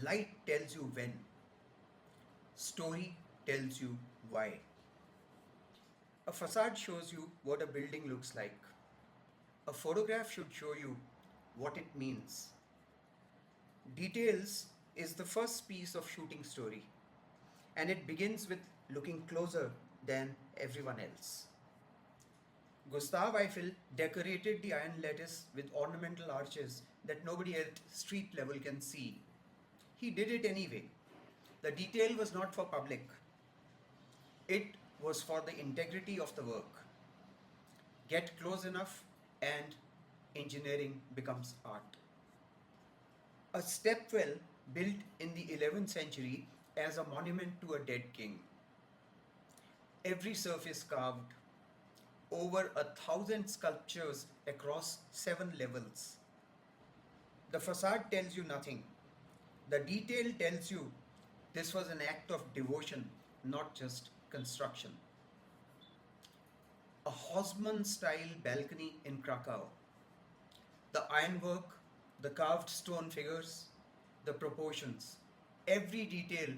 Light tells you when, story tells you why. A facade shows you what a building looks like. A photograph should show you what it means. Details is the first piece of shooting story, and it begins with looking closer than everyone else. Gustav Eiffel decorated the iron lattice with ornamental arches that nobody at street level can see. He did it anyway. The detail was not for public, it was for the integrity of the work. Get close enough, and engineering becomes art. A stepwell built in the 11th century as a monument to a dead king. Every surface carved, over 1,000 sculptures across 7 levels. The facade tells you nothing. The detail tells you this was an act of devotion, not just construction. A Haussmann style balcony in Krakow. The ironwork, the carved stone figures, the proportions, every detail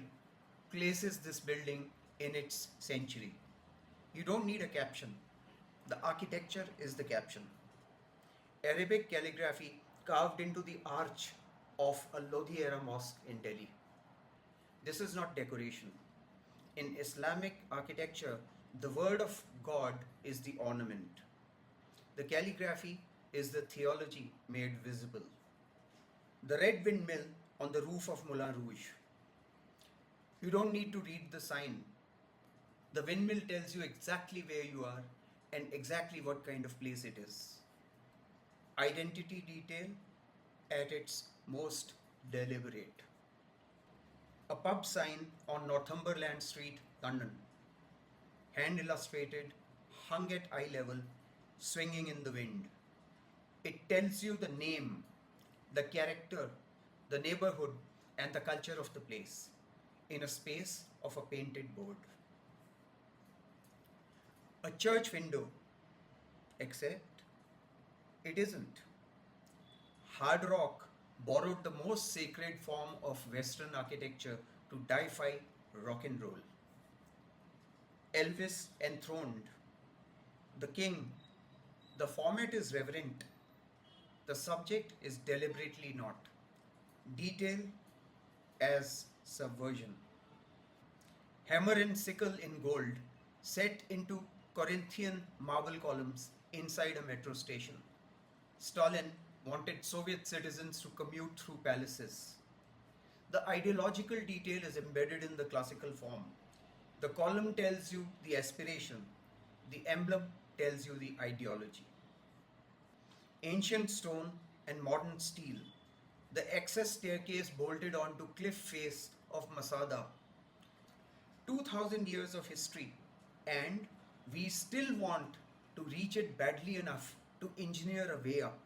places this building in its century. You don't need a caption. The architecture is the caption. Arabic calligraphy carved into the arch of a Lodi era mosque in Delhi. This is not decoration. In Islamic architecture, the word of God is the ornament. The calligraphy is the theology made visible. The red windmill on the roof of Moulin Rouge. You don't need to read the sign. The windmill tells you exactly where you are and exactly what kind of place it is. Identity detail at its most deliberate. A pub sign on Northumberland Street, London. Hand illustrated, hung at eye level, swinging in the wind. It tells you the name, the character, the neighborhood, and the culture of the place in a space of a painted board. A church window, except it isn't. Hard rock borrowed the most sacred form of Western architecture to deify rock and roll. Elvis enthroned, the king. The format is reverent, the subject is deliberately not. Detail as subversion. Hammer and sickle in gold, set into Corinthian marble columns inside a metro station. Stalin wanted Soviet citizens to commute through palaces. The ideological detail is embedded in the classical form. The column tells you the aspiration, the emblem tells you the ideology. Ancient stone and modern steel. The access staircase bolted onto cliff face of Masada. 2000 years of history, and we still want to reach it badly enough to engineer a way up.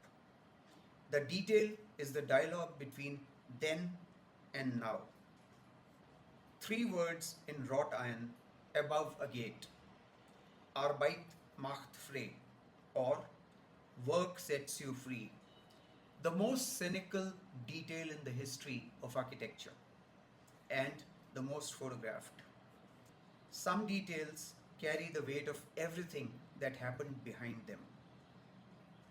The detail is the dialogue between then and now. 3 words in wrought iron above a gate. Arbeit macht frei, or work sets you free. The most cynical detail in the history of architecture, and the most photographed. Some details carry the weight of everything that happened behind them.